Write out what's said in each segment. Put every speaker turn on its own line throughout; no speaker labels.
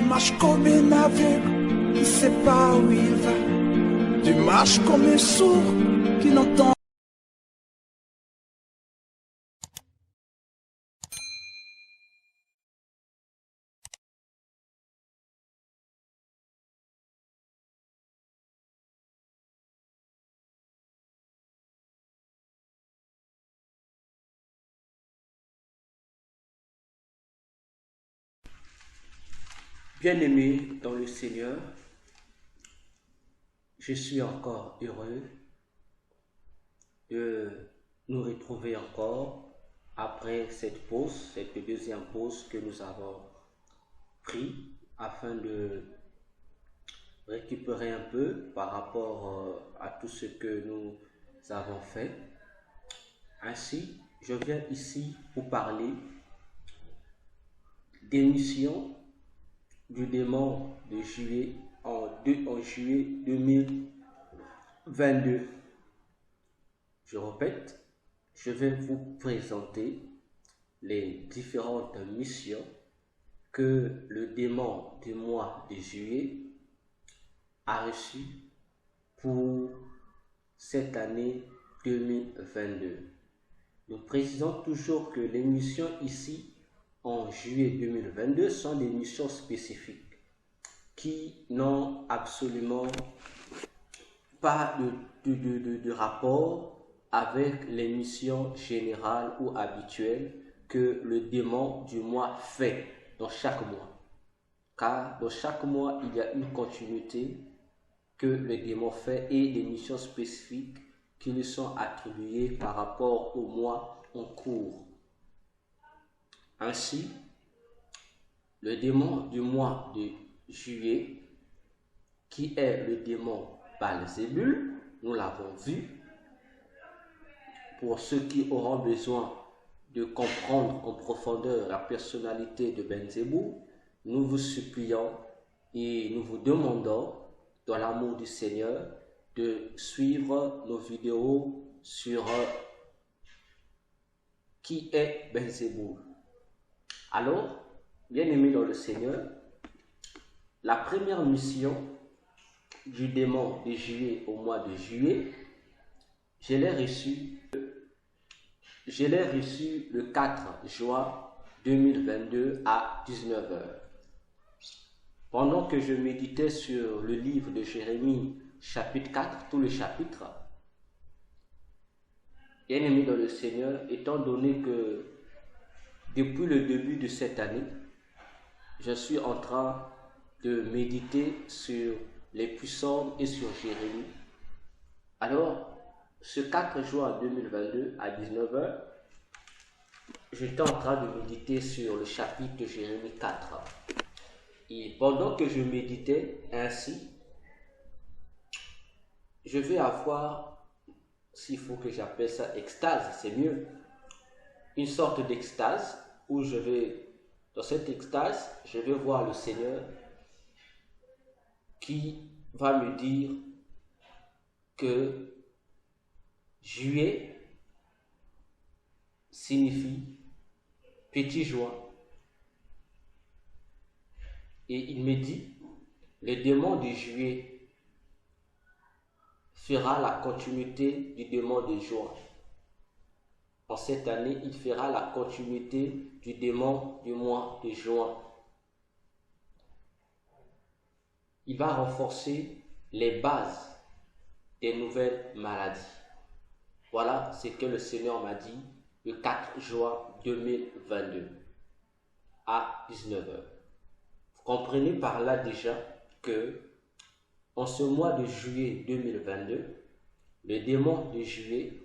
marches comme un aveugle qui ne sait pas où il va. Tu marches comme un sourd qui n'entend.
Bien-aimés dans le Seigneur, je suis encore heureux de nous retrouver encore après cette pause, cette deuxième pause que nous avons prise afin de récupérer un peu par rapport à tout ce que nous avons fait. Ainsi, je viens ici pour parler des missions du démon de juillet en juillet 2022. Je répète, je vais vous présenter les différentes missions que le démon du mois de juillet a reçues pour cette année 2022. Nous précisons toujours que les missions ici en juillet 2022 sont des missions spécifiques qui n'ont absolument pas de rapport avec les missions générales ou habituelles que le démon du mois fait dans chaque mois. Car dans chaque mois, il y a une continuité que le démon fait et des missions spécifiques qui lui sont attribuées par rapport au mois en cours. Ainsi, le démon du mois de juillet, qui est le démon Belzébul, nous l'avons vu. Pour ceux qui auront besoin de comprendre en profondeur la personnalité de Belzébul, nous vous supplions et nous vous demandons, dans l'amour du Seigneur, de suivre nos vidéos sur qui est Belzébul. Alors, bien-aimés dans le Seigneur, la première mission du démon de juillet au mois de juillet, je l'ai reçue le 4 juin 2022 à 19h. Pendant que je méditais sur le livre de Jérémie, chapitre 4, tout le chapitre, bien-aimés dans le Seigneur, étant donné que depuis le début de cette année, je suis en train de méditer sur les puissants et sur Jérémie. Alors, ce 4 juin 2022 à 19h, j'étais en train de méditer sur le chapitre de Jérémie 4. Et pendant que je méditais ainsi, je vais avoir, s'il faut que j'appelle ça extase, c'est mieux, une sorte d'extase où dans cette extase, je vais voir le Seigneur qui va me dire que juillet signifie petit juin. Et il me dit, le démon de juillet fera la continuité du démon de juin. En cette année, il fera la continuité du démon du mois de juin. Il va renforcer les bases des nouvelles maladies. Voilà ce que le Seigneur m'a dit le 4 juin 2022 à 19h. Vous comprenez par là déjà que en ce mois de juillet 2022, le démon de juillet,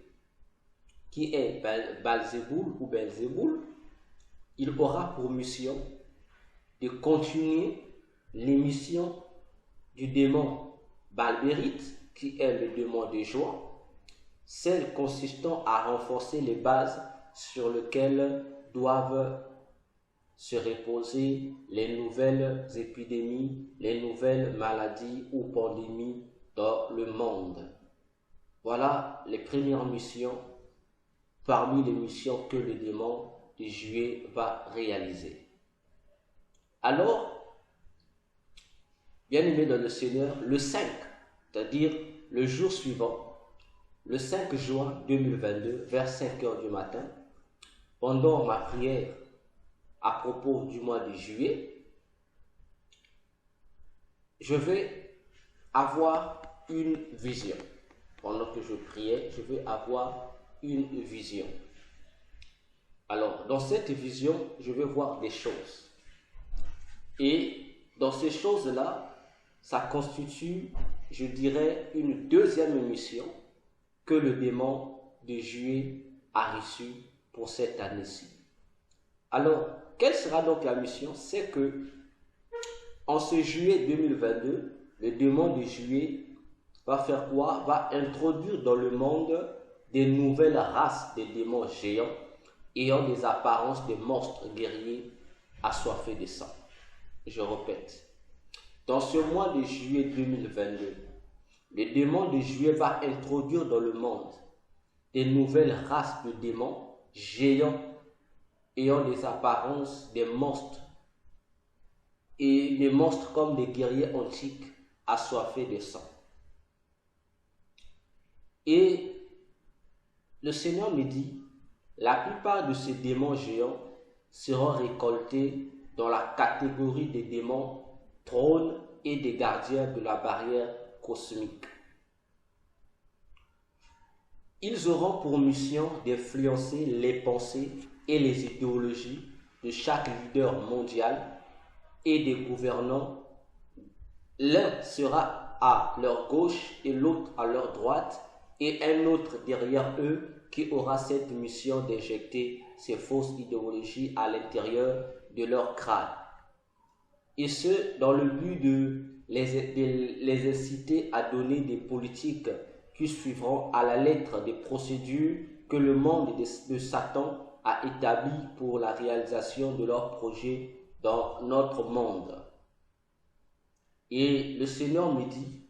qui est Belzébul ou Belzébul, il aura pour mission de continuer les missions du démon Balbérite, qui est le démon de juin, celle consistant à renforcer les bases sur lesquelles doivent se reposer les nouvelles épidémies, les nouvelles maladies ou pandémies dans le monde. Voilà les premières missions parmi les missions que le démon de juillet va réaliser. Alors, bien-aimés dans le Seigneur, le 5, c'est-à-dire le jour suivant, le 5 juin 2022, vers 5 heures du matin, pendant ma prière à propos du mois de juillet, je vais avoir une vision. Pendant que je priais, je vais avoir une vision. Alors, dans cette vision, je vais voir des choses. Et dans ces choses-là, ça constitue, je dirais, une deuxième mission que le démon de juillet a reçue pour cette année-ci. Alors, quelle sera donc la mission? C'est que, en ce juillet 2022, le démon de juillet va faire quoi? Va introduire dans le monde des nouvelles races de démons géants ayant des apparences de monstres guerriers assoiffés de sang. Je répète, dans ce mois de juillet 2022, le démon de juillet va introduire dans le monde des nouvelles races de démons géants ayant des apparences de monstres et des monstres comme des guerriers antiques assoiffés de sang. Et le Seigneur me dit, la plupart de ces démons géants seront récoltés dans la catégorie des démons trônes et des gardiens de la barrière cosmique. Ils auront pour mission d'influencer les pensées et les idéologies de chaque leader mondial et des gouvernants. L'un sera à leur gauche et l'autre à leur droite, et un autre derrière eux qui aura cette mission d'injecter ces fausses idéologies à l'intérieur de leur crâne. Et ce, dans le but de les inciter à donner des politiques qui suivront à la lettre des procédures que le monde de Satan a établies pour la réalisation de leurs projets dans notre monde. Et le Seigneur me dit,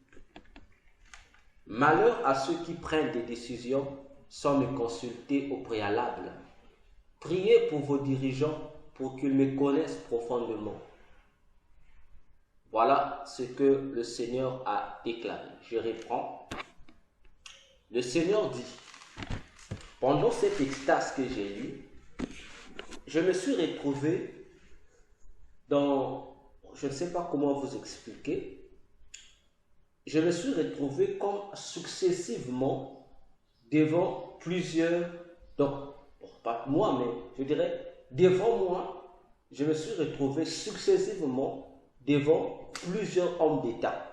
malheur à ceux qui prennent des décisions sans me consulter au préalable. Priez pour vos dirigeants pour qu'ils me connaissent profondément. Voilà ce que le Seigneur a déclaré. Je reprends. Le Seigneur dit, pendant cette extase que j'ai eue, je me suis retrouvé dans, je ne sais pas comment vous expliquer, je me suis retrouvé comme successivement devant plusieurs, donc pas moi, mais je dirais devant moi, je me suis retrouvé successivement devant plusieurs hommes d'État.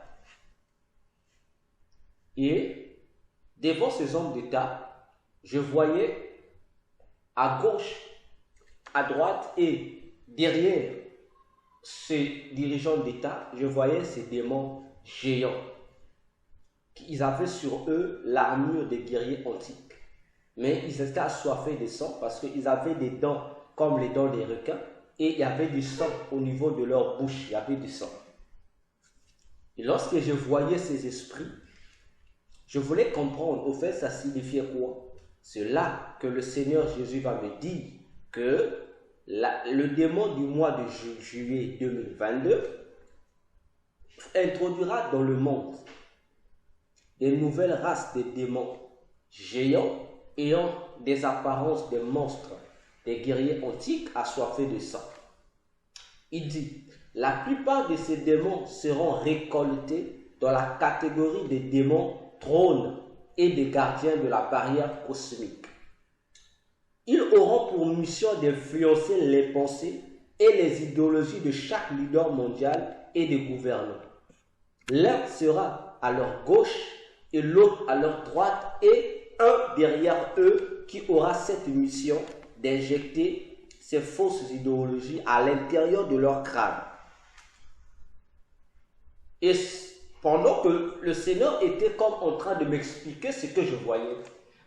Et devant ces hommes d'État, je voyais à gauche, à droite et derrière ces dirigeants d'État, je voyais ces démons géants. Ils avaient sur eux l'armure des guerriers antiques. Mais ils étaient assoiffés de sang parce qu'ils avaient des dents comme les dents des requins et il y avait du sang au niveau de leur bouche, il y avait du sang. Et lorsque je voyais ces esprits, je voulais comprendre, au fait, ça signifiait quoi? C'est là que le Seigneur Jésus va me dire que le démon du mois de juillet 2022 introduira dans le monde des nouvelles races de démons géants ayant des apparences de monstres, des guerriers antiques assoiffés de sang. Il dit, la plupart de ces démons seront récoltés dans la catégorie des démons trônes et des gardiens de la barrière cosmique. Ils auront pour mission d'influencer les pensées et les idéologies de chaque leader mondial et des gouvernants. L'un sera à leur gauche et l'autre à leur droite et un derrière eux qui aura cette mission d'injecter ces fausses idéologies à l'intérieur de leur crâne. Et pendant que le Seigneur était comme en train de m'expliquer ce que je voyais,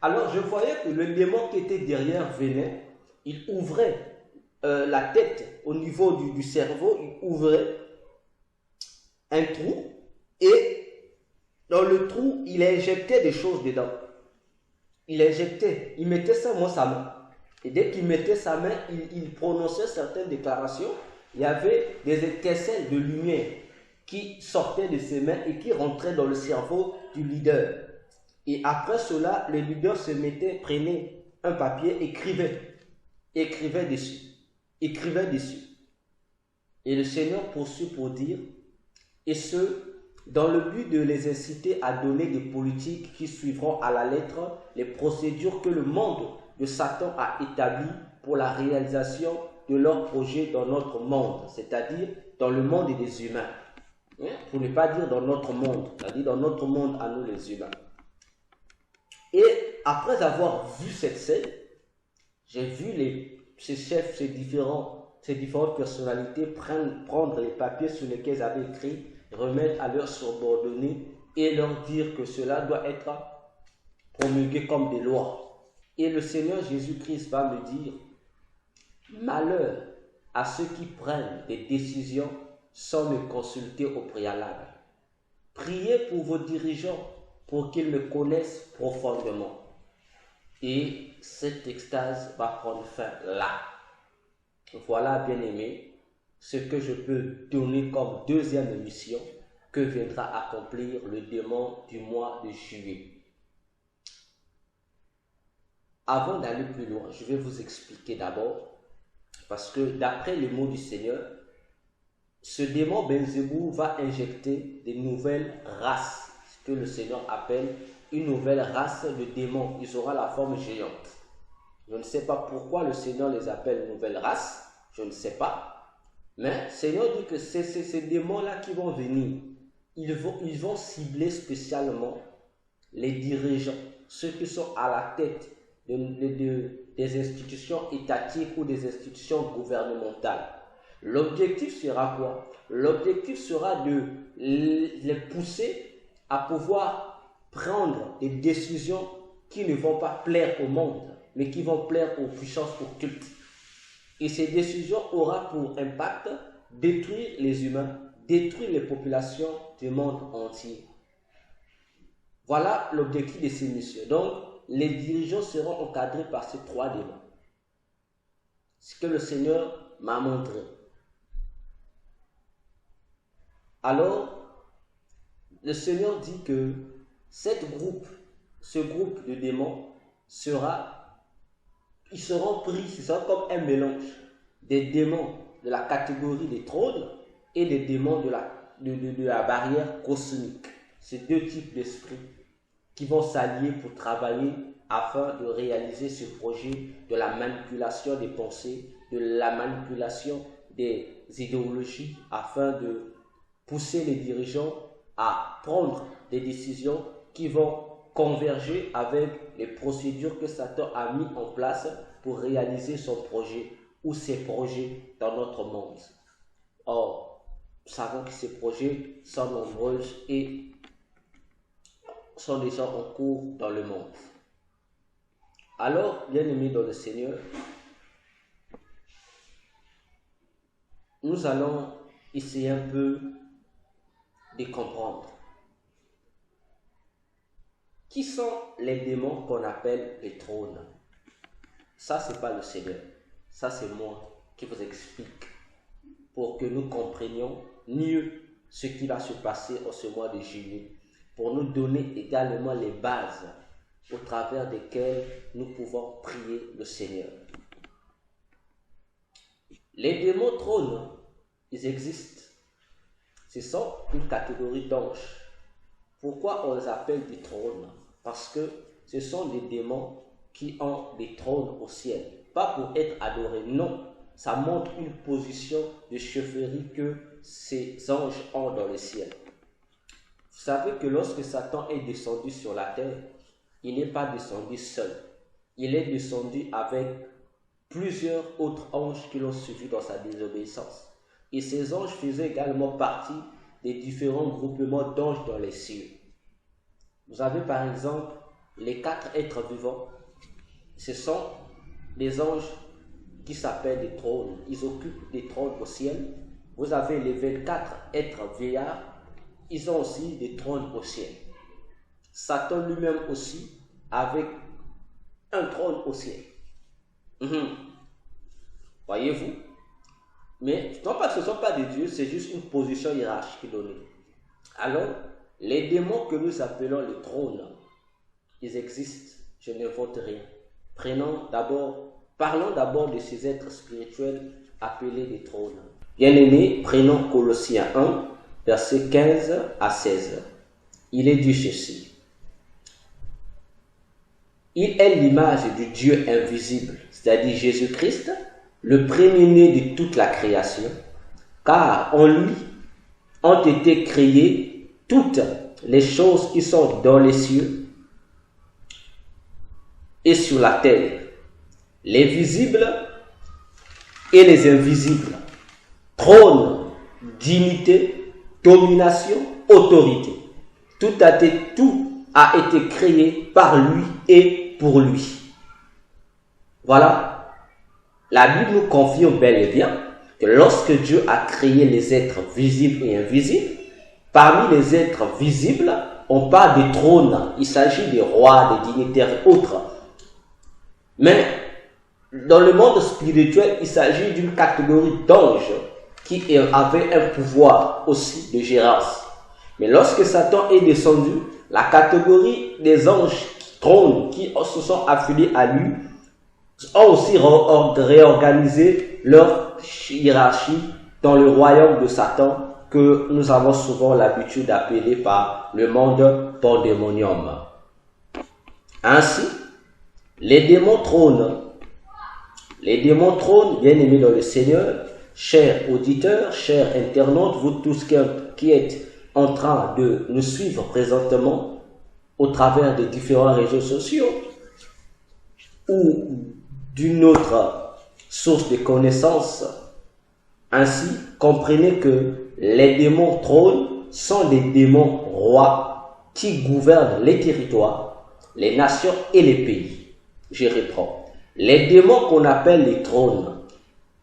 alors je voyais que le démon qui était derrière venait, il ouvrait la tête au niveau du cerveau, il ouvrait un trou et dans le trou, il injectait des choses dedans. Il injectait, il mettait ça dans sa main. Et dès qu'il mettait sa main, il prononçait certaines déclarations. Il y avait des étincelles de lumière qui sortait de ses mains et qui rentrait dans le cerveau du leader. Et après cela, le leader se mettait, prenait un papier, écrivait dessus. Et le Seigneur poursuit pour dire, et ce, dans le but de les inciter à donner des politiques qui suivront à la lettre les procédures que le monde de Satan a établies pour la réalisation de leurs projets dans notre monde, c'est-à-dire dans le monde des humains. Pour ne pas dire dans notre monde, c'est-à-dire dans notre monde à nous les humains. Et après avoir vu cette scène, j'ai vu ces chefs, ces différentes personnalités prendre les papiers sur lesquels ils avaient écrit, remettre à leurs subordonnés et leur dire que cela doit être promulgué comme des lois. Et le Seigneur Jésus-Christ va me dire, malheur à ceux qui prennent des décisions sans me consulter au préalable. Priez pour vos dirigeants pour qu'ils me connaissent profondément. Et cette extase va prendre fin là. Voilà, bien-aimés, ce que je peux donner comme deuxième mission que viendra accomplir le démon du mois de juillet. Avant d'aller plus loin, je vais vous expliquer d'abord, parce que d'après les mots du Seigneur, ce démon Belzébou va injecter des nouvelles races, ce que le Seigneur appelle une nouvelle race de démons. Ils auront la forme géante. Je ne sais pas pourquoi le Seigneur les appelle nouvelles races, je ne sais pas. Mais le Seigneur dit que c'est ces démons-là qui vont venir. Ils vont cibler spécialement les dirigeants, ceux qui sont à la tête des institutions étatiques ou des institutions gouvernementales. L'objectif sera quoi? L'objectif sera de les pousser à pouvoir prendre des décisions qui ne vont pas plaire au monde, mais qui vont plaire aux puissances occultes. Et ces décisions auront pour impact détruire les humains, détruire les populations du monde entier. Voilà l'objectif de ces missions. Donc, les dirigeants seront encadrés par ces trois démons. Ce que le Seigneur m'a montré. Alors, le Seigneur dit que ce groupe de démons ils seront pris, ce sera comme un mélange des démons de la catégorie des trônes et des démons de la barrière cosmique. C'est deux types d'esprits qui vont s'allier pour travailler afin de réaliser ce projet de la manipulation des pensées, de la manipulation des idéologies, afin de pousser les dirigeants à prendre des décisions qui vont converger avec les procédures que Satan a mis en place pour réaliser son projet ou ses projets dans notre monde. Or, nous savons que ces projets sont nombreux et sont déjà en cours dans le monde. Alors, bien-aimés dans le Seigneur, nous allons essayer un peu de comprendre. Qui sont les démons qu'on appelle les trônes? Ça, ce n'est pas le Seigneur. Ça, c'est moi qui vous explique pour que nous comprenions mieux ce qui va se passer en ce mois de juillet, pour nous donner également les bases au travers desquelles nous pouvons prier le Seigneur. Les démons trônes, ils existent. Ce sont une catégorie d'anges. Pourquoi on les appelle des trônes? Parce que ce sont des démons qui ont des trônes au ciel. Pas pour être adorés, non. Ça montre une position de chefferie que ces anges ont dans le ciel. Vous savez que lorsque Satan est descendu sur la terre, il n'est pas descendu seul. Il est descendu avec plusieurs autres anges qui l'ont suivi dans sa désobéissance. Et ces anges faisaient également partie des différents groupements d'anges dans les cieux. Vous avez par exemple les 4 êtres vivants. Ce sont des anges qui s'appellent des trônes. Ils occupent des trônes au ciel. Vous avez les 24 êtres vieillards. Ils ont aussi des trônes au ciel. Satan lui-même aussi avec un trône au ciel. Voyez-vous? Mais non pas que ce ne sont pas des dieux, c'est juste une position hiérarchique donnée. Alors, les démons que nous appelons les trônes, ils existent, je n'invente rien. Parlons d'abord de ces êtres spirituels appelés des trônes. Bien-aimés, prenons Colossiens 1, versets 15 à 16. Il est dit ceci. Il est l'image du Dieu invisible, c'est-à-dire Jésus-Christ, le premier-né de toute la création, car en lui ont été créées toutes les choses qui sont dans les cieux et sur la terre, les visibles et les invisibles, trône, dignité, domination, autorité. Tout a été créé par lui et pour lui. Voilà. La Bible nous confirme bel et bien que lorsque Dieu a créé les êtres visibles et invisibles, parmi les êtres visibles, on parle des trônes. Il s'agit des rois, des dignitaires et autres. Mais dans le monde spirituel, il s'agit d'une catégorie d'anges qui avaient un pouvoir aussi de gérance. Mais lorsque Satan est descendu, la catégorie des anges trônes qui se sont affiliés à lui ont aussi réorganisé leur hiérarchie dans le royaume de Satan que nous avons souvent l'habitude d'appeler par le monde pandémonium. Ainsi, les démons trônent, bien-aimés dans le Seigneur, chers auditeurs, chers internautes, vous tous qui êtes en train de nous suivre présentement au travers des différents réseaux sociaux ou d'une autre source de connaissances. Ainsi, comprenez que les démons trônes sont des démons rois qui gouvernent les territoires, les nations et les pays. Je reprends. Les démons qu'on appelle les trônes,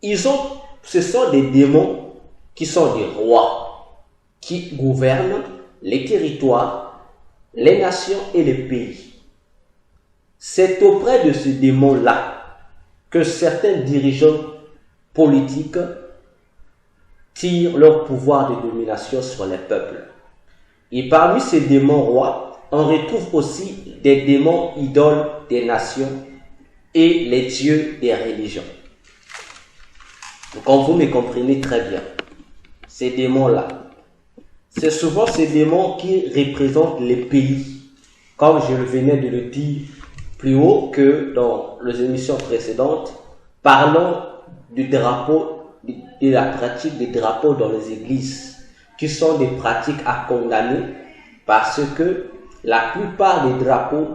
ce sont des démons qui sont des rois qui gouvernent les territoires, les nations et les pays. C'est auprès de ces démons-là que certains dirigeants politiques tirent leur pouvoir de domination sur les peuples. Et parmi ces démons rois, on retrouve aussi des démons idoles des nations et les dieux des religions. Donc, vous me comprenez très bien, ces démons-là, c'est souvent ces démons qui représentent les pays, comme je venais de le dire plus haut que dans les émissions précédentes, parlons du drapeau, de la pratique des drapeaux dans les églises, qui sont des pratiques à condamner parce que la plupart des drapeaux,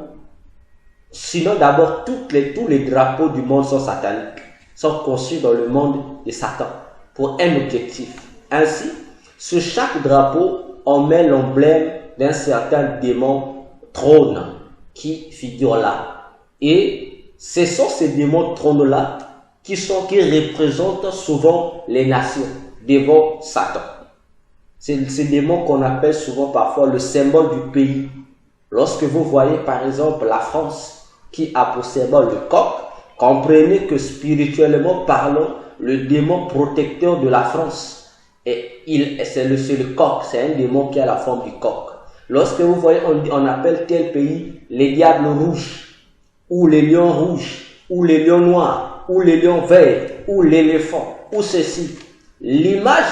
sinon d'abord tous les drapeaux du monde sont sataniques, sont conçus dans le monde de Satan pour un objectif. Ainsi, sur chaque drapeau, on met l'emblème d'un certain démon trône qui figure là. Et ce sont ces démons trônes-là qui représentent souvent les nations devant Satan. C'est ces démons qu'on appelle souvent parfois le symbole du pays. Lorsque vous voyez par exemple la France qui a pour symbole le coq, comprenez que spirituellement parlant, le démon protecteur de la France, c'est le coq, c'est un démon qui a la forme du coq. Lorsque vous voyez, on appelle tel pays les diables rouges, ou les lions rouges, ou les lions noirs, ou les lions verts, ou l'éléphant, ou ceci. L'image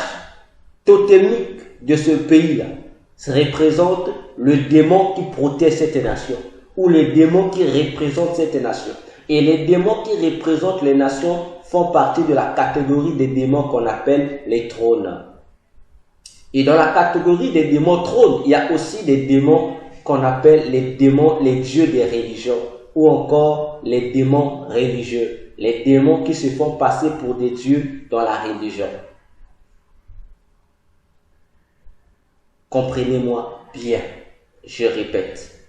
totémique de ce pays-là représente le démon qui protège cette nation, ou les démons qui représentent cette nation. Et les démons qui représentent les nations font partie de la catégorie des démons qu'on appelle les trônes. Et dans la catégorie des démons trônes, il y a aussi des démons qu'on appelle les dieux des religions, ou encore les démons religieux, les démons qui se font passer pour des dieux dans la religion. Comprenez-moi bien, je répète,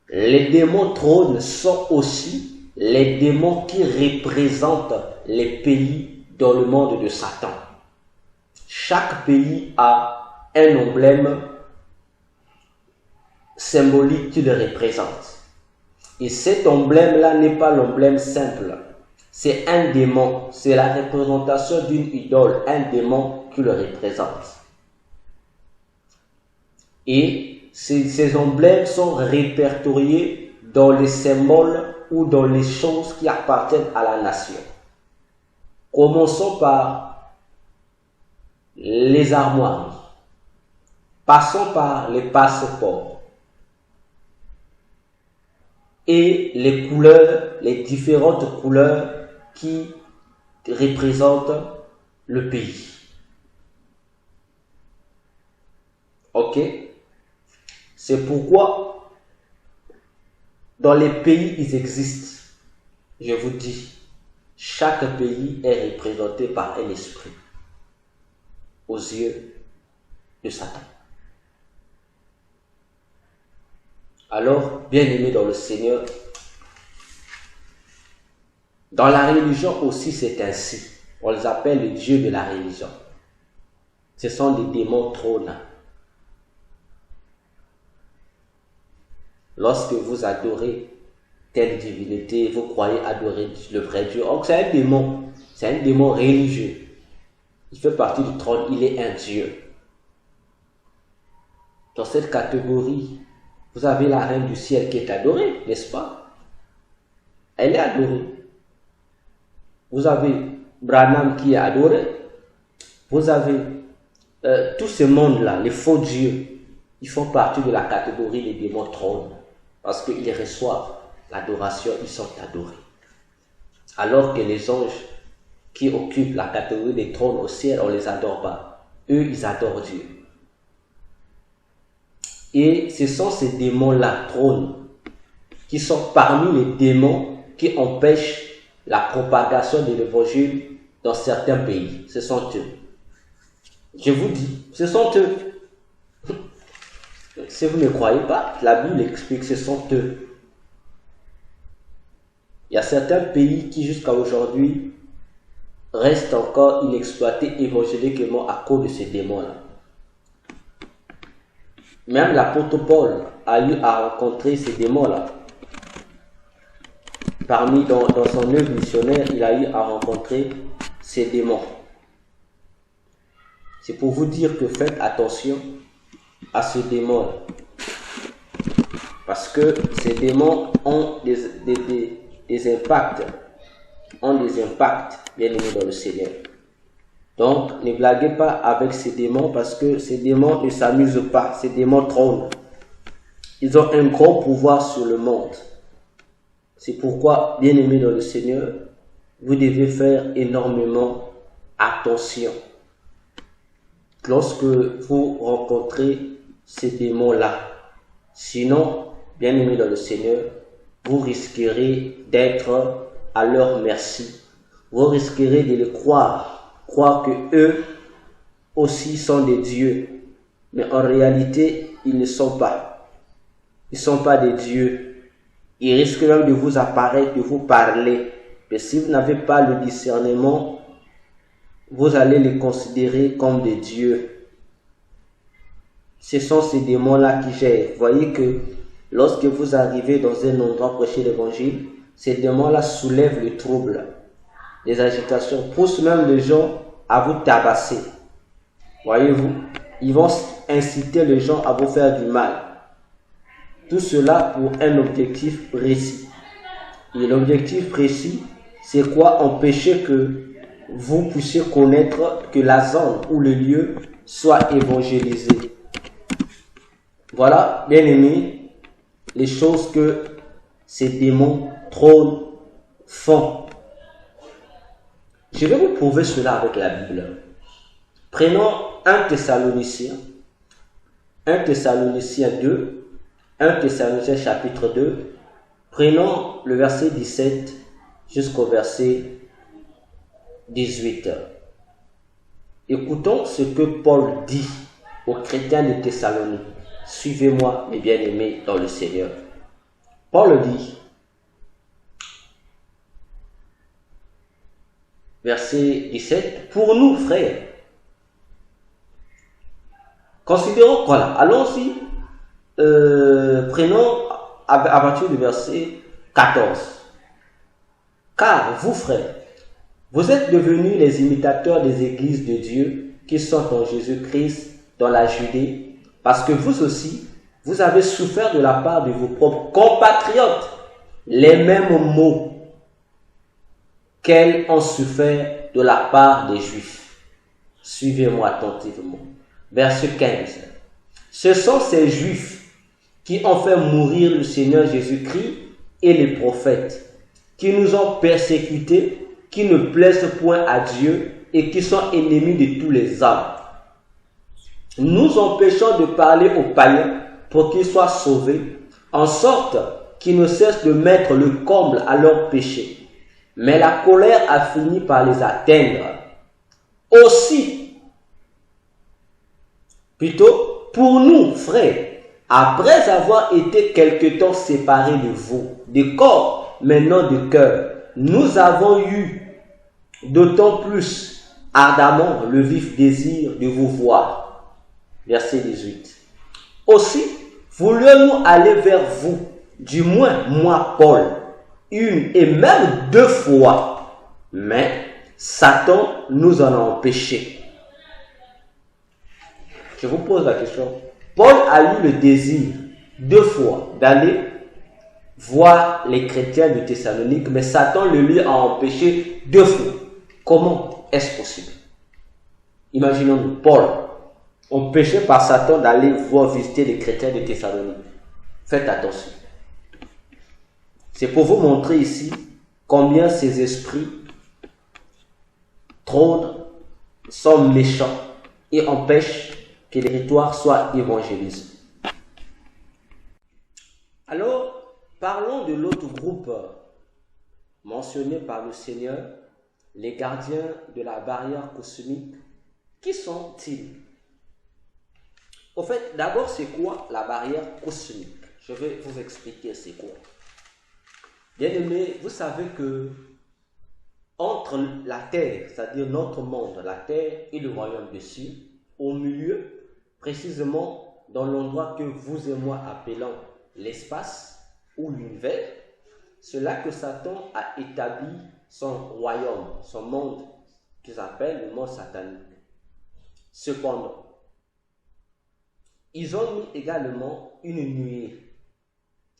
les démons trônes sont aussi les démons qui représentent les pays dans le monde de Satan. Chaque pays a un emblème symbolique qui le représente. Et cet emblème-là n'est pas l'emblème simple. C'est un démon, c'est la représentation d'une idole, un démon qui le représente. Et ces emblèmes sont répertoriés dans les symboles ou dans les choses qui appartiennent à la nation. Commençons par les armoiries. Passons par les passeports. Et les couleurs, les différentes couleurs qui représentent le pays. Ok? C'est pourquoi dans les pays ils existent. Je vous dis, chaque pays est représenté par un esprit aux yeux de Satan. Alors, bien-aimés dans le Seigneur, dans la religion aussi c'est ainsi. On les appelle les dieux de la religion. Ce sont des démons trônes. Lorsque vous adorez telle divinité, vous croyez adorer le vrai Dieu. Donc c'est un démon religieux. Il fait partie du trône, il est un Dieu. Dans cette catégorie, vous avez la reine du ciel qui est adorée, n'est-ce pas? Elle est adorée. Vous avez Branham qui est adoré. Vous avez tout ce monde-là, les faux dieux, ils font partie de la catégorie des démons trônes. Parce qu'ils reçoivent l'adoration, ils sont adorés. Alors que les anges qui occupent la catégorie des trônes au ciel, on ne les adore pas. Eux, ils adorent Dieu. Et ce sont ces démons-là, trônes, qui sont parmi les démons qui empêchent la propagation de l'évangile dans certains pays. Ce sont eux. Je vous dis, ce sont eux. Si vous ne croyez pas, la Bible explique, ce sont eux. Il y a certains pays qui jusqu'à aujourd'hui restent encore inexploités évangéliquement à cause de ces démons-là. Même l'apôtre Paul a eu à rencontrer ces démons-là. Dans son œuvre missionnaire, il a eu à rencontrer ces démons. C'est pour vous dire que faites attention à ces démons. Parce que ces démons ont des impacts. Bien aimés dans le Seigneur. Donc, ne blaguez pas avec ces démons parce que ces démons ne s'amusent pas. Ces démons trônent. Ils ont un grand pouvoir sur le monde. C'est pourquoi, bien aimés dans le Seigneur, vous devez faire énormément attention. Lorsque vous rencontrez ces démons-là. Sinon, bien aimés dans le Seigneur, vous risquerez d'être à leur merci. Vous risquerez de les croire que eux aussi sont des dieux. Mais en réalité, ils ne sont pas. Ils ne sont pas des dieux. Ils risquent même de vous apparaître, de vous parler. Mais si vous n'avez pas le discernement, vous allez les considérer comme des dieux. Ce sont ces démons-là qui gèrent. Vous voyez que lorsque vous arrivez dans un endroit prêcher l'évangile, ces démons-là soulèvent le trouble, les agitations, poussent même les gens à vous tabasser. Voyez-vous, ils vont inciter les gens à vous faire du mal. Tout cela pour un objectif précis. Et l'objectif précis, c'est quoi? Empêcher que vous puissiez connaître que la zone ou le lieu soit évangélisé. Voilà, bien aimés, les choses que ces démons trônes font. Je vais vous prouver cela avec la Bible. Prenons 1 Thessaloniciens 2, 1 Thessaloniciens chapitre 2. Prenons le verset 17 jusqu'au verset 18. Écoutons ce que Paul dit aux chrétiens de Thessalonique. Suivez-moi, mes bien-aimés dans le Seigneur. Paul dit, verset 17, pour nous, frères, considérons, voilà, allons-y, prenons à partir du verset 14. Car vous, frères, vous êtes devenus les imitateurs des églises de Dieu qui sont en Jésus-Christ dans la Judée, parce que vous aussi, vous avez souffert de la part de vos propres compatriotes les mêmes maux qu'elles ont souffert de la part des Juifs. Suivez-moi attentivement. Verset 15. Ce sont ces Juifs qui ont fait mourir le Seigneur Jésus-Christ et les prophètes, qui nous ont persécutés, qui ne plaisent point à Dieu et qui sont ennemis de tous les hommes. Nous empêchons de parler aux païens pour qu'ils soient sauvés, en sorte qu'ils ne cessent de mettre le comble à leurs péchés. Mais la colère a fini par les atteindre. Aussi, plutôt, pour nous, frères, après avoir été quelque temps séparés de vous, de corps, maintenant de cœur, nous avons eu d'autant plus ardemment le vif désir de vous voir. Verset 18. Aussi, voulions-nous aller vers vous, du moins moi, Paul, une et même 2 fois, mais Satan nous en a empêchés. Je vous pose la question. Paul a eu le désir 2 fois d'aller voir les chrétiens de Thessalonique, mais Satan le lui a empêché 2 fois. Comment est-ce possible? Imaginons-nous, Paul, empêché par Satan d'aller voir visiter les chrétiens de Thessalonique. Faites attention. C'est pour vous montrer ici combien ces esprits trônent, sont méchants et empêchent que les territoires soient évangélisés. Alors, parlons de l'autre groupe mentionné par le Seigneur, les gardiens de la barrière cosmique. Qui sont-ils? Au fait, d'abord, c'est quoi la barrière cosmique? Je vais vous expliquer c'est quoi. Bien-aimés, vous savez que entre la terre, c'est-à-dire notre monde, la terre et le royaume des cieux, au milieu, précisément dans l'endroit que vous et moi appelons l'espace ou l'univers, c'est là que Satan a établi son royaume, son monde, qu'ils appellent le monde satanique. Cependant, ils ont mis également une nuée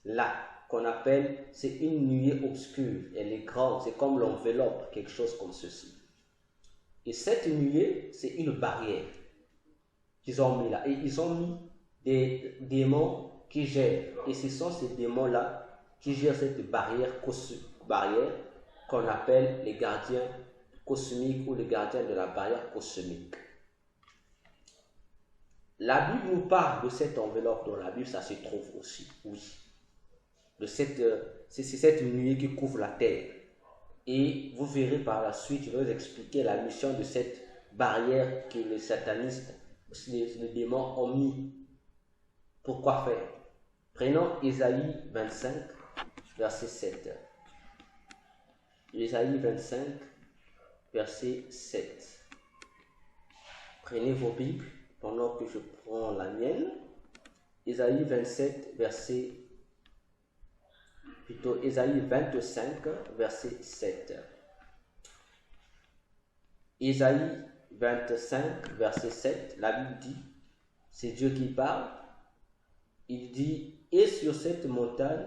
là, qu'on appelle, c'est une nuée obscure. Elle est grande, c'est comme l'enveloppe, quelque chose comme ceci. Et cette nuée, c'est une barrière qu'ils ont mis là. Et ils ont mis des démons qui gèrent. Et ce sont ces démons-là qui gèrent cette barrière qu'on appelle les gardiens cosmiques ou les gardiens de la barrière cosmique. La Bible nous parle de cette enveloppe dans la Bible, ça se trouve aussi, oui. C'est cette nuée qui couvre la terre. Et vous verrez par la suite, je vais vous expliquer la mission de cette barrière que les satanistes, les démons ont mis. Pourquoi faire? Prenons Ésaïe 25, verset 7. Ésaïe 25, verset 7. Prenez vos Bibles pendant que je prends la mienne. Ésaïe 27, verset Ésaïe 25, verset 7. Ésaïe 25, verset 7, la Bible dit, c'est Dieu qui parle, il dit, et sur cette montagne,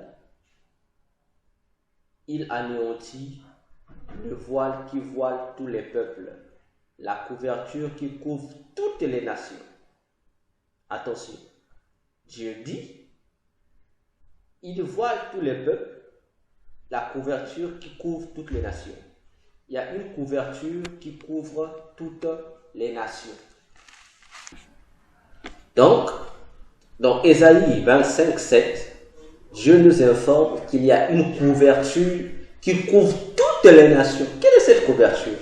il anéantit le voile qui voile tous les peuples, la couverture qui couvre toutes les nations. Attention, Dieu dit, il voile tous les peuples, la couverture qui couvre toutes les nations. Il y a une couverture qui couvre toutes les nations. Donc, dans Ésaïe 25, 7, Dieu nous informe qu'il y a une couverture qui couvre toutes les nations. Quelle est cette couverture?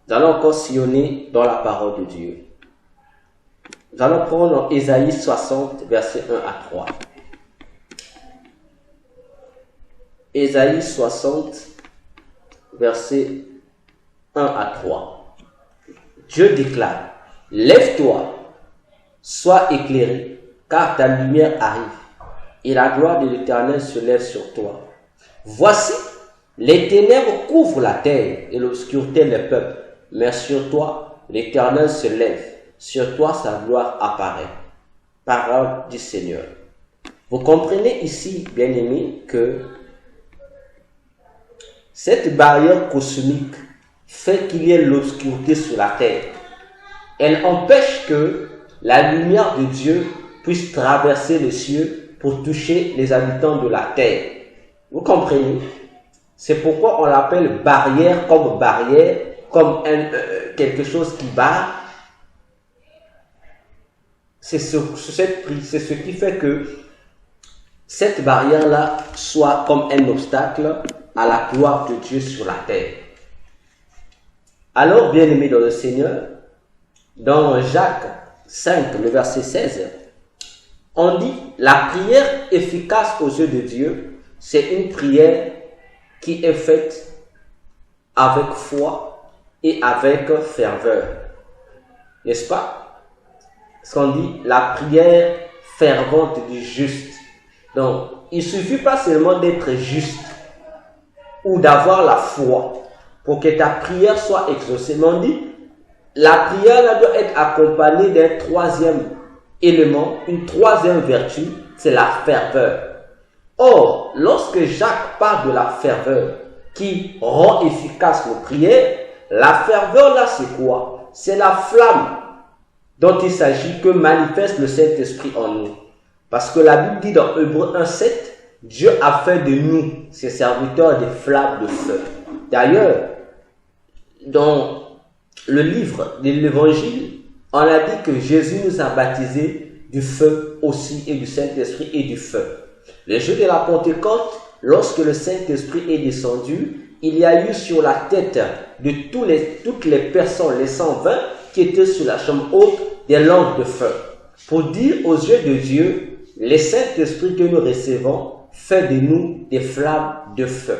Nous allons encore sillonner dans la parole de Dieu. Nous allons prendre Ésaïe 60, versets 1 à 3. Ésaïe 60, versets 1 à 3. Dieu déclare, « Lève-toi, sois éclairé, car ta lumière arrive, et la gloire de l'Éternel se lève sur toi. Voici, Les ténèbres couvrent la terre et l'obscurité les peuples, mais sur toi, l'Éternel se lève, sur toi sa gloire apparaît. Parole du Seigneur. Vous comprenez ici, bien-aimés, que cette barrière cosmique fait qu'il y ait l'obscurité sur la terre. Elle empêche que la lumière de Dieu puisse traverser les cieux pour toucher les habitants de la terre. Vous comprenez? C'est pourquoi on l'appelle barrière, comme quelque chose qui barre. C'est ce qui fait que cette barrière-là soit comme un obstacle à la gloire de Dieu sur la terre. Alors, bien-aimés dans le Seigneur, dans Jacques 5, le verset 16, on dit « La prière efficace aux yeux de Dieu, c'est une prière qui est faite avec foi et avec ferveur. » N'est-ce pas? Ce qu'on dit « La prière fervente du juste ». Donc, il ne suffit pas seulement d'être juste ou d'avoir la foi pour que ta prière soit exaucée. Mais on dit, la prière là, doit être accompagnée d'un troisième élément, une troisième vertu, c'est la ferveur. Or, lorsque Jacques parle de la ferveur qui rend efficace nos prières, la ferveur là c'est quoi? C'est la flamme dont il s'agit que manifeste le Saint-Esprit en nous. Parce que la Bible dit dans Hébreux 1,7, Dieu a fait de nous, ses serviteurs, des flammes de feu. D'ailleurs, dans le livre de l'Évangile, on a dit que Jésus nous a baptisés du feu aussi et du Saint-Esprit et du feu. Le jour de la Pentecôte, lorsque le Saint-Esprit est descendu, il y a eu sur la tête de toutes les personnes, les 120 qui étaient sur la chambre haute, des langues de feu. Pour dire aux yeux de Dieu, le Saint-Esprit que nous recevons fait de nous des flammes de feu.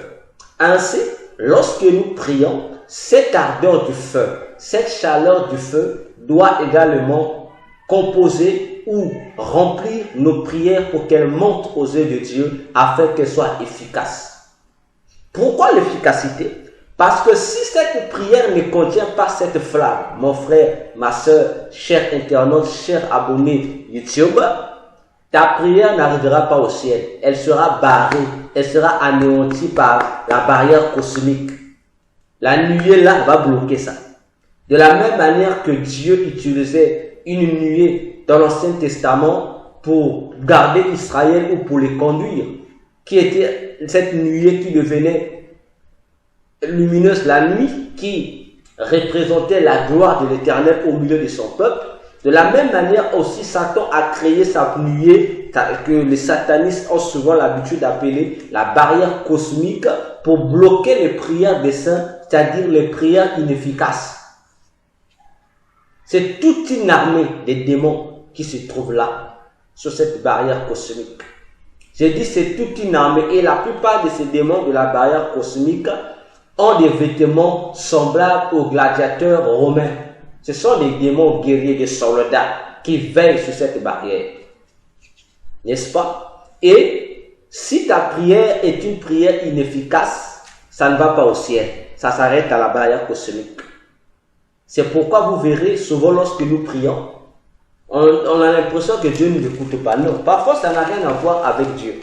Ainsi, lorsque nous prions, cette ardeur du feu, cette chaleur du feu doit également composer ou remplir nos prières pour qu'elles montent aux yeux de Dieu afin qu'elles soient efficaces. Pourquoi l'efficacité? Parce que si cette prière ne contient pas cette flamme, mon frère, ma soeur, cher internaute, cher abonné YouTube, ta prière n'arrivera pas au ciel. Elle sera barrée, elle sera anéantie par la barrière cosmique. La nuée là va bloquer ça. De la même manière que Dieu utilisait une nuée dans l'Ancien Testament pour garder Israël ou pour les conduire, qui était cette nuée qui devenait lumineuse la nuit, qui représentait la gloire de l'Éternel au milieu de son peuple. De la même manière aussi, Satan a créé sa nuée que les satanistes ont souvent l'habitude d'appeler la barrière cosmique pour bloquer les prières des saints, c'est-à-dire les prières inefficaces. C'est toute une armée de démons qui se trouve là, sur cette barrière cosmique. J'ai dit c'est toute une armée et la plupart de ces démons de la barrière cosmique ont des vêtements semblables aux gladiateurs romains. Ce sont des démons guerriers, des soldats qui veillent sur cette barrière. N'est-ce pas? Et si ta prière est une prière inefficace, ça ne va pas au ciel. Ça s'arrête à la barrière cosmique. C'est pourquoi vous verrez souvent lorsque nous prions, on a l'impression que Dieu ne nous écoute pas. Non, parfois ça n'a rien à voir avec Dieu.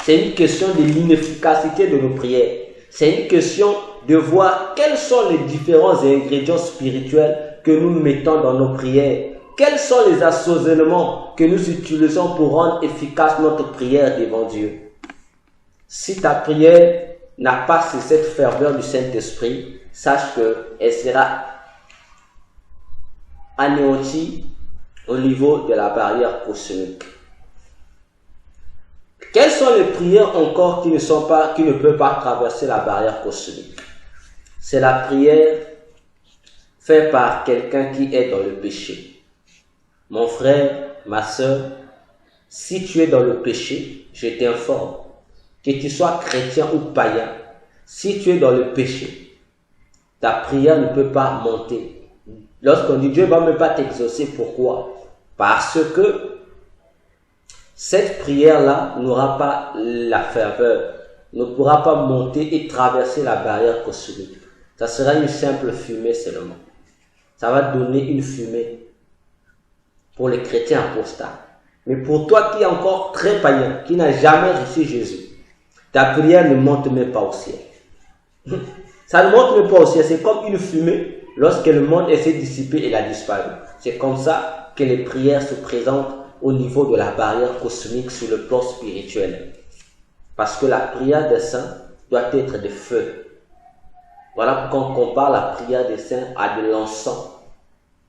C'est une question de l'inefficacité de nos prières. C'est une question de voir quels sont les différents ingrédients spirituels que nous mettons dans nos prières. Quels sont les assaisonnements que nous utilisons pour rendre efficace notre prière devant Dieu? Si ta prière n'a pas cette ferveur du Saint-Esprit, sache qu'elle sera anéantie au niveau de la barrière cosmique. Quelles sont les prières encore qui ne peuvent pas traverser la barrière cosmique? C'est la prière faite par quelqu'un qui est dans le péché. Mon frère, ma soeur, si tu es dans le péché, je t'informe, que tu sois chrétien ou païen, si tu es dans le péché, ta prière ne peut pas monter. Lorsqu'on dit Dieu ne va même pas t'exaucer, pourquoi? Parce que cette prière-là n'aura pas la ferveur ne pourra pas monter et traverser la barrière cosmique. Ça sera une simple fumée seulement. Ça va donner une fumée pour les chrétiens apostats. Mais pour toi qui es encore très païen, qui n'a jamais reçu Jésus, ta prière ne monte même pas au ciel. Ça ne monte même pas au ciel. C'est comme une fumée. Lorsque le monde s'est dissipé, elle a disparu. C'est comme ça que les prières se présentent au niveau de la barrière cosmique sur le plan spirituel. Parce que la prière des saints doit être de feu. Voilà pourquoi on compare la prière des saints à de l'encens.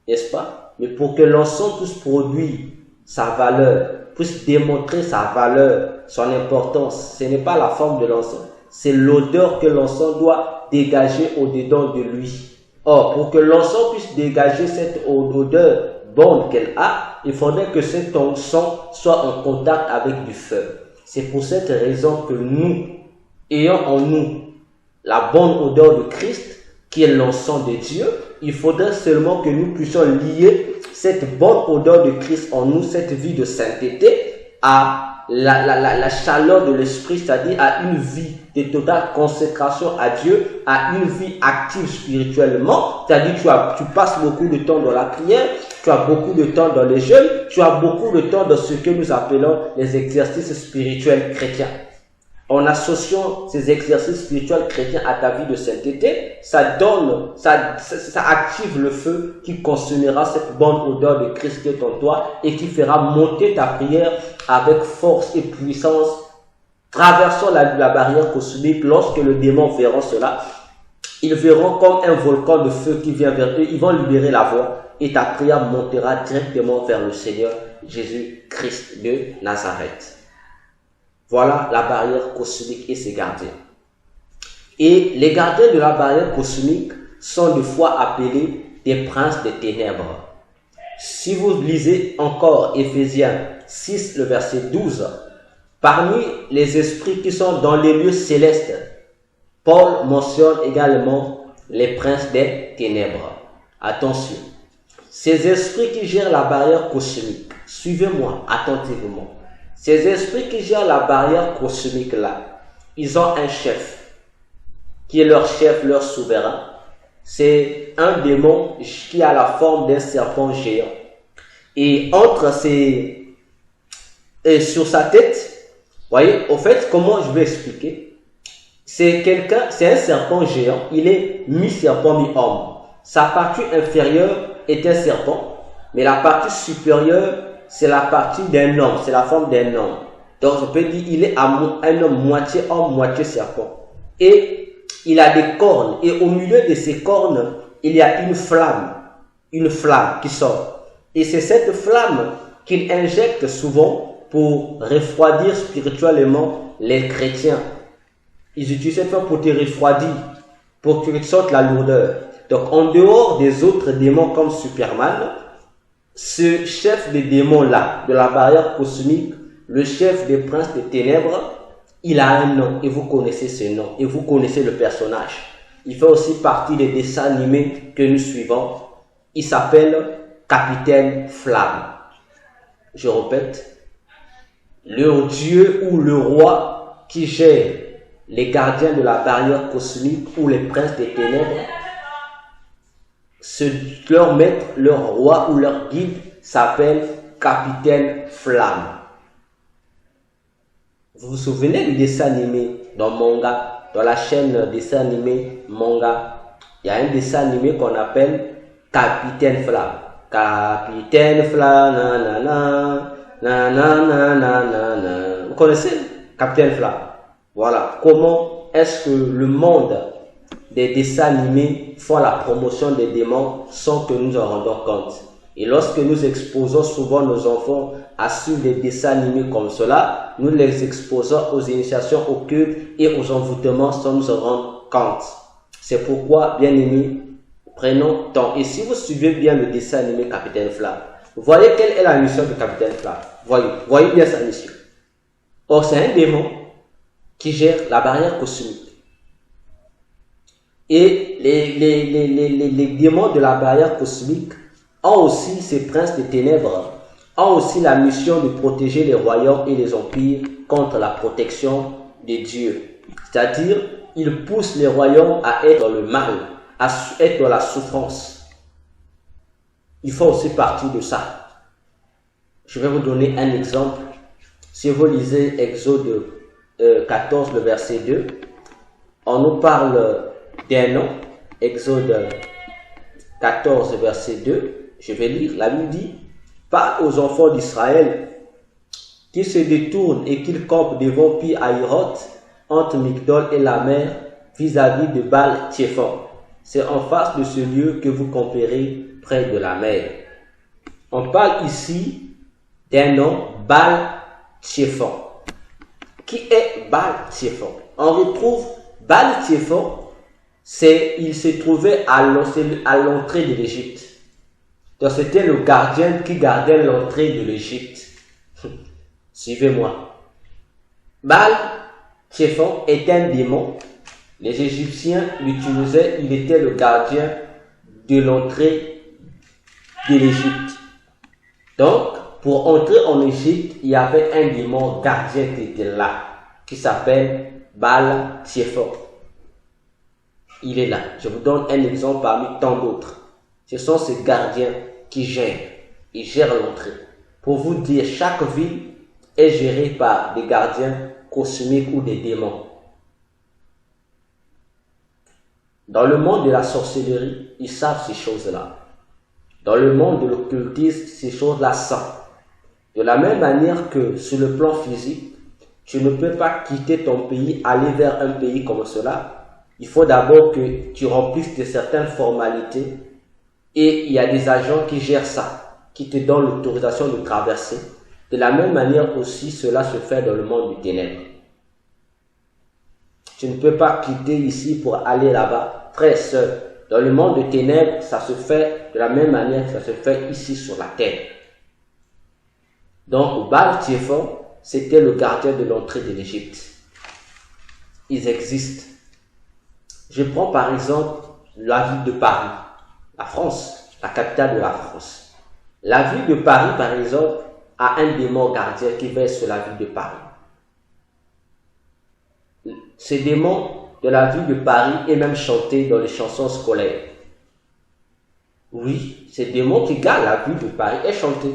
N'est-ce pas? Mais pour que l'encens puisse produire sa valeur, puisse démontrer sa valeur, son importance, ce n'est pas la forme de l'encens. C'est l'odeur que l'encens doit dégager au-dedans de lui. Or, pour que l'encens puisse dégager cette odeur bonne qu'elle a, il faudrait que cet encens soit en contact avec du feu. C'est pour cette raison que nous, ayant en nous la bonne odeur de Christ, qui est l'encens de Dieu, il faudrait seulement que nous puissions lier cette bonne odeur de Christ en nous, cette vie de sainteté, à la chaleur de l'esprit, c'est-à-dire à une vie de totale consécration à Dieu, à une vie active spirituellement, c'est-à-dire tu passes beaucoup de temps dans la prière, tu as beaucoup de temps dans les jeûnes, tu as beaucoup de temps dans ce que nous appelons les exercices spirituels chrétiens. En associant ces exercices spirituels chrétiens à ta vie de sainteté, ça active le feu qui consumera cette bonne odeur de Christ qui est en toi et qui fera monter ta prière avec force et puissance, traversant la barrière cosmique. Lorsque les démons verront cela, ils verront comme un volcan de feu qui vient vers eux, ils vont libérer la voie et ta prière montera directement vers le Seigneur Jésus-Christ de Nazareth. Voilà la barrière cosmique et ses gardiens. Et les gardiens de la barrière cosmique sont des fois appelés des princes des ténèbres. Si vous lisez encore Éphésiens 6, le verset 12, parmi les esprits qui sont dans les lieux célestes, Paul mentionne également les princes des ténèbres. Attention, ces esprits qui gèrent la barrière cosmique, suivez-moi attentivement. Ces esprits qui gèrent la barrière cosmique là, ils ont un chef, qui est leur chef, leur souverain. C'est un démon qui a la forme d'un serpent géant. Et sur sa tête, voyez, au fait, comment je vais expliquer? C'est un serpent géant, il est mi-serpent, mi-homme. Sa partie inférieure est un serpent, mais la partie supérieure, c'est la partie d'un homme, c'est la forme d'un homme. Donc, je peux dire, il est un homme moitié homme, moitié serpent. Et il a des cornes. Et au milieu de ces cornes, il y a une flamme qui sort. Et c'est cette flamme qu'il injecte souvent pour refroidir spirituellement les chrétiens. Ils utilisent cette flamme pour te refroidir, pour que tu sortes la lourdeur. Donc, en dehors des autres démons comme Superman, ce chef des démons-là, de la barrière cosmique, le chef des princes des ténèbres, il a un nom et vous connaissez ce nom et vous connaissez le personnage. Il fait aussi partie des dessins animés que nous suivons. Il s'appelle Capitaine Flamme. Je répète, le dieu ou le roi qui gère les gardiens de la barrière cosmique ou les princes des ténèbres, leur maître, leur roi ou leur guide s'appelle Capitaine Flamme. Vous vous souvenez du dessin animé dans manga, dans la chaîne dessin animé manga, il y a un dessin animé qu'on appelle Capitaine Flamme. Capitaine Flamme, nanana, nanana, nanana. Vous connaissez Capitaine Flamme? Voilà comment est-ce que le monde des dessins animés font la promotion des démons sans que nous en rendons compte. Et lorsque nous exposons souvent nos enfants à suivre des dessins animés comme cela, nous les exposons aux initiations occultes et aux envoûtements sans nous en rendre compte. C'est pourquoi, bien aimés, prenons temps. Et si vous suivez bien le dessin animé Capitaine Flamme, vous voyez quelle est la mission de Capitaine Flamme. Voyez bien sa mission. Or, c'est un démon qui gère la barrière cosmique. Et les démons de la barrière cosmique ont aussi, ces princes des ténèbres, ont aussi la mission de protéger les royaumes et les empires contre la protection de Dieu. C'est-à-dire, il pousse les royaumes à être dans le mal, à être dans la souffrance. Il faut aussi partir de ça. Je vais vous donner un exemple. Si vous lisez Exode 14, le verset 2, on nous parle d'un nom. Exode 14, verset 2, je vais lire. La Bible dit: parle aux enfants d'Israël qui se détournent et qu'ils campent devant Pi-Hahiroth, entre Migdol et la mer, vis-à-vis de Baal-Tchephon. C'est en face de ce lieu que vous camperez près de la mer. On parle ici d'un nom, Baal-Tchephon. Qui est Baal-Tchephon? On retrouve Baal-Tchephon, il se trouvait à l'entrée de l'Égypte. Donc c'était le gardien qui gardait l'entrée de l'Égypte. Suivez-moi. Baal-Tchephon est un démon. Les Égyptiens l'utilisaient, il était le gardien de l'entrée de l'Égypte. Donc, pour entrer en Égypte, il y avait un démon gardien qui était là, qui s'appelle Baal-Tchephon. Il est là. Je vous donne un exemple parmi tant d'autres. Ce sont ces gardiens qui gèrent. Ils gèrent l'entrée. Pour vous dire, chaque ville est gérée par des gardiens cosmiques ou des démons. Dans le monde de la sorcellerie, ils savent ces choses-là. Dans le monde de l'occultisme, ces choses-là savent. De la même manière que sur le plan physique, tu ne peux pas quitter ton pays, aller vers un pays comme cela. Il faut d'abord que tu remplisses de certaines formalités et il y a des agents qui gèrent ça, qui te donnent l'autorisation de traverser. De la même manière aussi, cela se fait dans le monde du ténèbre. Tu ne peux pas quitter ici pour aller là-bas. Frère, sœur, dans le monde des ténèbres, ça se fait de la même manière que ça se fait ici sur la terre. Donc, Baal-Tchephon, c'était le gardien de l'entrée de l'Égypte. Ils existent. Je prends par exemple la ville de Paris, la France, la capitale de la France. La ville de Paris, par exemple, a un démon gardien qui veille sur la ville de Paris. Ce démon de la ville de Paris est même chanté dans les chansons scolaires. Oui, ce démon qui garde la ville de Paris est chanté.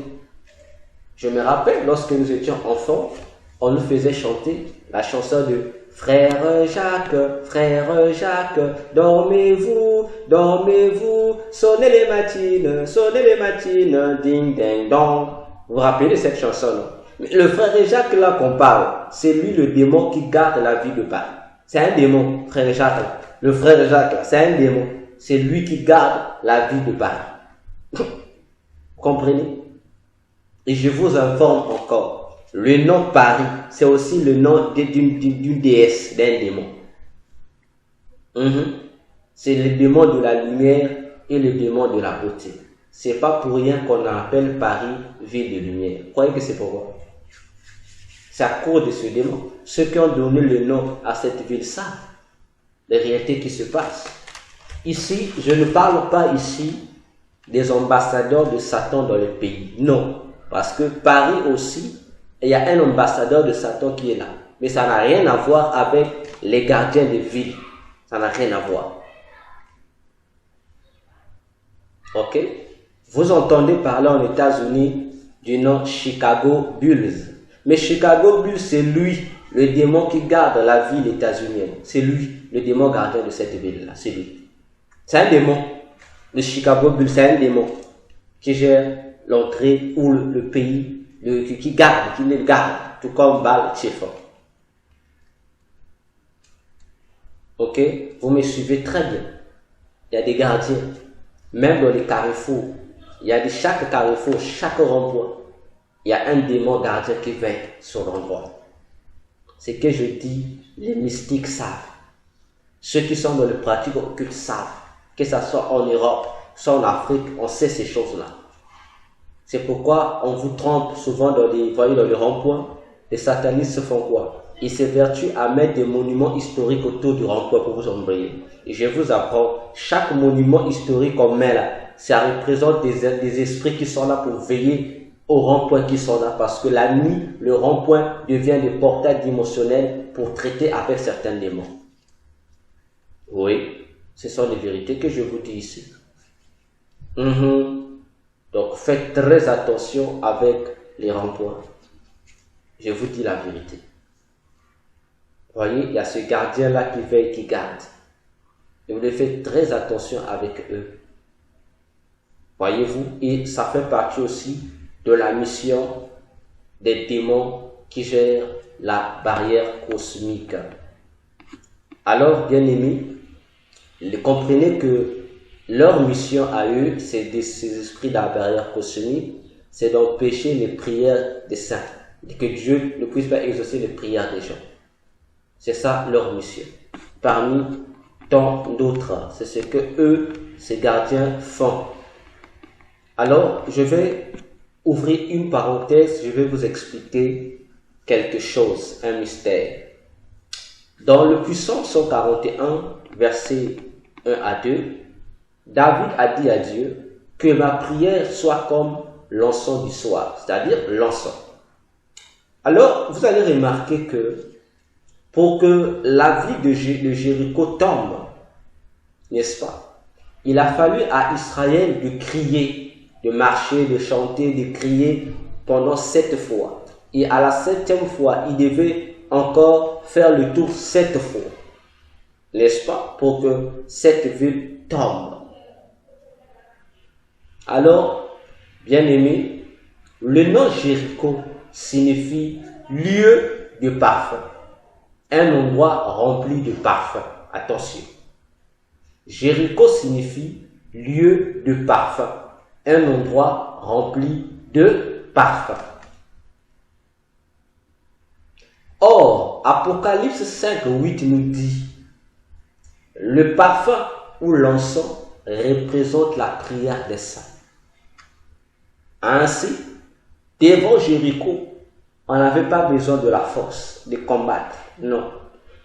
Je me rappelle, lorsque nous étions enfants, on nous faisait chanter la chanson de Frère Jacques, dormez-vous, dormez-vous, sonnez les matines, ding ding dong. Vous vous rappelez de cette chanson, non? Le frère Jacques là qu'on parle, c'est lui le démon qui garde la ville de Paris. C'est un démon, frère Jacques. Le frère Jacques, c'est un démon. C'est lui qui garde la ville de Paris. Vous comprenez? Et je vous informe encore, le nom Paris, c'est aussi le nom d'une déesse, d'un démon. C'est le démon de la lumière et le démon de la beauté. C'est pas pour rien qu'on appelle Paris ville de lumière. Vous croyez que c'est pourquoi? C'est à cause de ce démon. Ceux qui ont donné le nom à cette ville savent les réalités qui se passent. Ici, je ne parle pas ici des ambassadeurs de Satan dans le pays. Non. Parce que Paris aussi, il y a un ambassadeur de Satan qui est là. Mais ça n'a rien à voir avec les gardiens de ville. Ça n'a rien à voir. Ok? Vous entendez parler en États-Unis du nom Chicago Bulls. Mais Chicago Bulls, c'est lui, le démon qui garde la ville états-unienne. C'est lui, le démon gardien de cette ville-là. C'est lui. C'est un démon. Le Chicago Bulls, c'est un démon qui gère l'entrée ou le pays, qui le garde, tout comme Baal-Tchephon. Ok? Vous me suivez très bien. Il y a des gardiens, même dans les carrefours. Il y a chaque carrefour, chaque rond-point, il y a un démon gardien qui veille sur l'endroit. Ce que je dis, les mystiques savent. Ceux qui sont dans le pratique occulte savent. Que ce soit en Europe, soit en Afrique, on sait ces choses-là. C'est pourquoi on vous trompe souvent dans les ronds-points. Les satanistes font quoi? Ils s'évertuent à mettre des monuments historiques autour du rond-point pour vous embrayer. Et je vous apprends, chaque monument historique qu'on met là, ça représente des esprits qui sont là pour veiller aux ronds-points qui sont là, parce que la nuit, le rond-point devient le portail dimensionnel pour traiter avec certains démons. Oui, ce sont les vérités que je vous dis ici. Donc faites très attention avec les ronds-points. Je vous dis la vérité. Voyez, il y a ce gardien-là qui veille, qui garde. Et vous devez faire très attention avec eux. Voyez-vous, et ça fait partie aussi de la mission des démons qui gèrent la barrière cosmique. Alors, bien aimés, comprenez que leur mission à eux, c'est de ces esprits de la barrière cosmique, c'est d'empêcher les prières des saints, que Dieu ne puisse pas exaucer les prières des gens. C'est ça leur mission. Parmi tant d'autres, c'est ce que eux, ces gardiens, font. Alors, je vais ouvrir une parenthèse, je vais vous expliquer quelque chose, un mystère. Dans le Psaume 141, versets 1 à 2, David a dit à Dieu que ma prière soit comme l'encens du soir, c'est-à-dire l'encens. Alors, vous allez remarquer que pour que la ville de Jéricho tombe, n'est-ce pas? Il a fallu à Israël de crier, de marcher, de chanter, de crier pendant 7 fois. Et à la 7e fois, il devait encore faire le tour 7 fois. N'est-ce pas? Pour que cette ville tombe. Alors, bien aimé, le nom Jéricho signifie lieu de parfum. Un endroit rempli de parfum. Attention. Jéricho signifie lieu de parfum. Un endroit rempli de parfum. Or, Apocalypse 5:8 nous dit, le parfum ou l'encens représente la prière des saints. Ainsi, devant Jéricho, on n'avait pas besoin de la force de combattre. Non.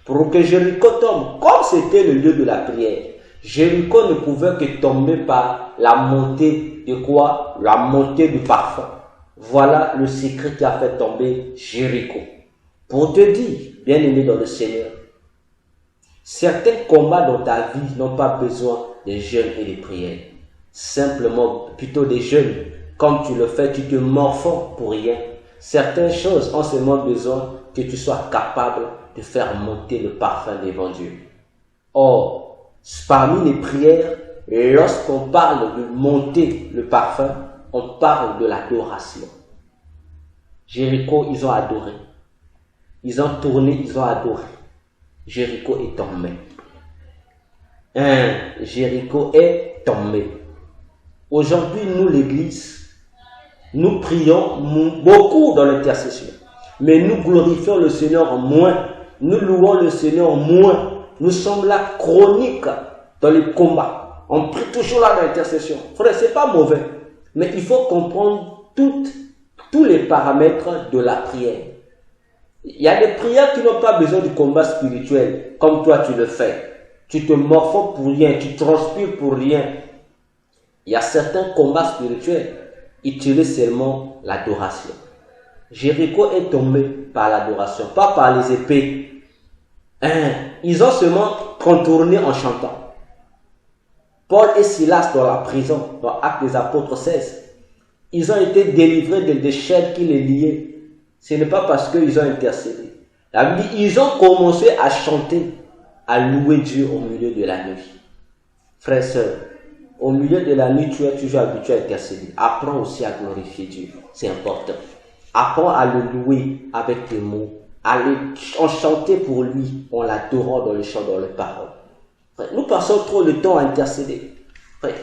Pour que Jéricho tombe, comme c'était le lieu de la prière, Jéricho ne pouvait que tomber par la montée de quoi? La montée du parfum. Voilà le secret qui a fait tomber Jéricho. Pour te dire, bien aimé dans le Seigneur, certains combats dans ta vie n'ont pas besoin de jeûne et de prière. Simplement, plutôt des jeûnes. Comme tu le fais, tu te morfonds pour rien. Certaines choses ont seulement besoin que tu sois capable de faire monter le parfum devant Dieu. Or, parmi les prières, lorsqu'on parle de monter le parfum, on parle de l'adoration. Jéricho, ils ont adoré. Ils ont tourné, ils ont adoré. Jéricho est tombé. Jéricho est tombé. Aujourd'hui, nous, l'Église, nous prions beaucoup dans l'intercession. Mais nous glorifions le Seigneur moins. Nous louons le Seigneur moins. Nous sommes là chroniques dans les combats. On prie toujours là dans l'intercession. Frère, c'est pas mauvais. Mais il faut comprendre tous les paramètres de la prière. Il y a des prières qui n'ont pas besoin du combat spirituel, comme toi tu le fais. Tu te morfonds pour rien, tu transpires pour rien. Il y a certains combats spirituels, ils utilisent seulement l'adoration. Jéricho est tombé par l'adoration, pas par les épées. Ils ont seulement contourné en chantant. Paul et Silas dans la prison, dans Actes des Apôtres 16, ils ont été délivrés des chaînes qui les liaient. Ce n'est pas parce qu'ils ont intercédé. La Bible dit, ils ont commencé à chanter, à louer Dieu au milieu de la nuit. Frères et sœurs, au milieu de la nuit, tu es toujours habitué à intercéder. Apprends aussi à glorifier Dieu. C'est important. Apprends à le louer avec tes mots, à en chanter pour lui, en l'adorant dans le chant, dans les paroles. Nous passons trop de temps à intercéder.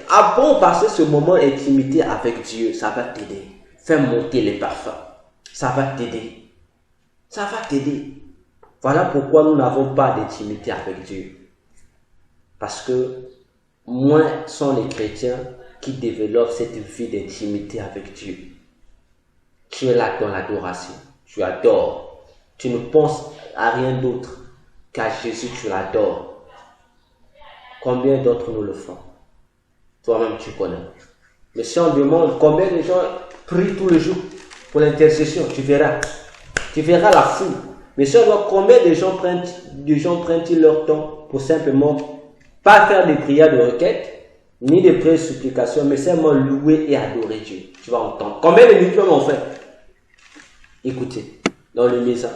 Apprends à passer ce moment d'intimité avec Dieu. Ça va t'aider. Fais monter les parfums. Ça va t'aider. Ça va t'aider. Voilà pourquoi nous n'avons pas d'intimité avec Dieu. Parce que moins sont les chrétiens qui développent cette vie d'intimité avec Dieu. Tu es là dans l'adoration. Tu adores. Tu ne penses à rien d'autre qu'à Jésus, tu l'adores. Combien d'autres nous le font? Toi-même, tu connais. Mais si on demande combien de gens prient tous les jours, pour l'intercession, tu verras. Tu verras la foule. Mais seulement combien de gens prennent-ils leur temps pour simplement pas faire des prières de requête, ni des prières de supplication, mais seulement louer et adorer Dieu. Tu vas entendre. Combien de minutes on fait? Écoutez, dans le maison,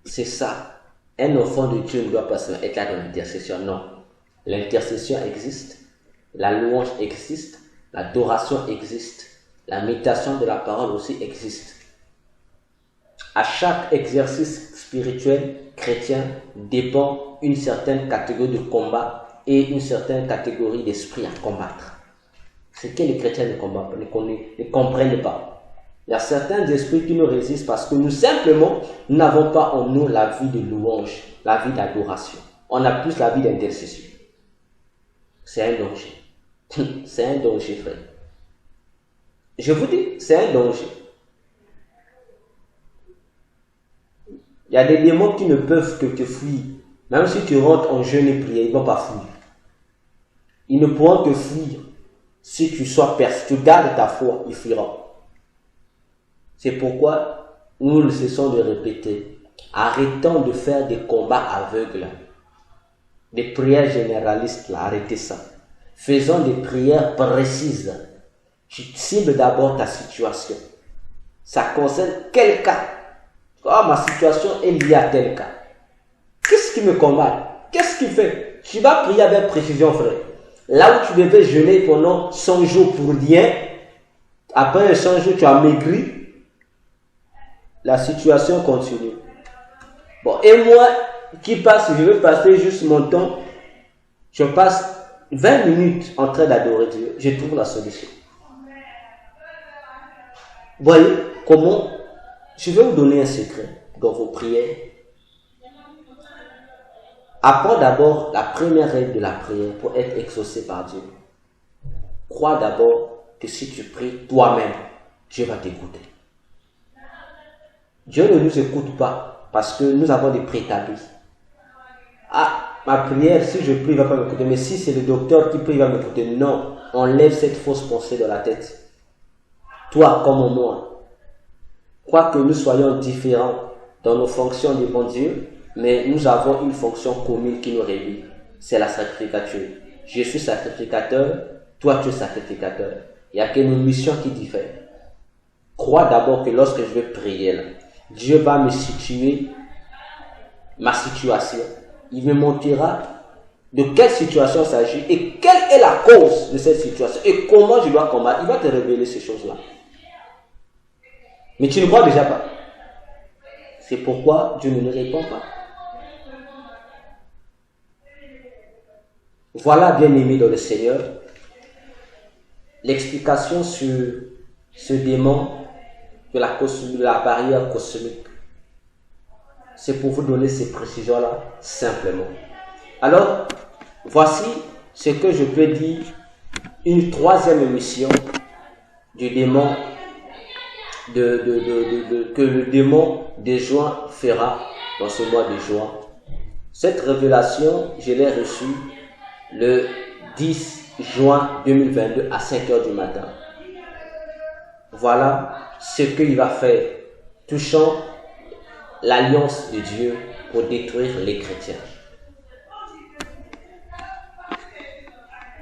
c'est ça. Un enfant de Dieu ne doit pas seulement être là dans l'intercession. Non. L'intercession existe, la louange existe, l'adoration existe, la méditation de la parole aussi existe. À chaque exercice spirituel chrétien dépend une certaine catégorie de combat et une certaine catégorie d'esprit à combattre. Ce que les chrétiens ne comprennent pas. Il y a certains esprits qui nous résistent parce que nous simplement n'avons pas en nous la vie de louange, la vie d'adoration. On a plus la vie d'intercession. C'est un danger. C'est un danger, frère. Je vous dis, c'est un danger. Il y a des démons qui ne peuvent que te fuir. Même si tu rentres en jeûne et prière, ils ne vont pas fuir. Ils ne pourront te fuir si tu tu gardes ta foi, ils fuiront. C'est pourquoi nous ne cessons de répéter. Arrêtons de faire des combats aveugles. Des prières généralistes, là, arrêtez ça. Faisons des prières précises. Tu cibles d'abord ta situation. Ça concerne quel cas? Oh, ma situation est liée à tel cas. Qu'est-ce qui me combat? Qu'est-ce qui fait? Tu vas prier avec précision, frère. Là où tu devais jeûner pendant 100 jours pour rien, après 100 jours, tu as maigri. La situation continue. Bon, et moi, qui passe, je veux passer juste mon temps. Je passe 20 minutes en train d'adorer Dieu. Je trouve la solution. Voyez comment. Je vais vous donner un secret dans vos prières. Apprends d'abord la première règle de la prière pour être exaucé par Dieu. Crois d'abord que si tu pries toi-même, Dieu va t'écouter. Dieu ne nous écoute pas parce que nous avons des préétablis. Ah, ma prière, si je prie, il ne va pas m'écouter. Mais si c'est le docteur qui prie, il va m'écouter. Non, enlève cette fausse pensée dans la tête. Toi comme moi. Quoique nous soyons différents dans nos fonctions devant Dieu, mais nous avons une fonction commune qui nous réunit. C'est la sacrificature. Je suis sacrificateur, toi tu es sacrificateur. Il n'y a que nos missions qui diffèrent. Crois d'abord que lorsque je vais prier là, Dieu va me situer ma situation. Il me montrera de quelle situation il s'agit et quelle est la cause de cette situation et comment je dois combattre. Il va te révéler ces choses-là. Mais tu ne crois déjà pas. C'est pourquoi Dieu ne nous répond pas. Voilà, bien-aimé dans le Seigneur, l'explication sur ce démon de la barrière cosmique. C'est pour vous donner ces précisions-là, simplement. Alors, voici ce que je peux dire, une troisième émission du démon, que le démon de juin fera dans ce mois de juin. Cette révélation, je l'ai reçue le 10 juin 2022 à 5 h du matin. Voilà ce qu'il va faire, touchant l'alliance de Dieu pour détruire les chrétiens.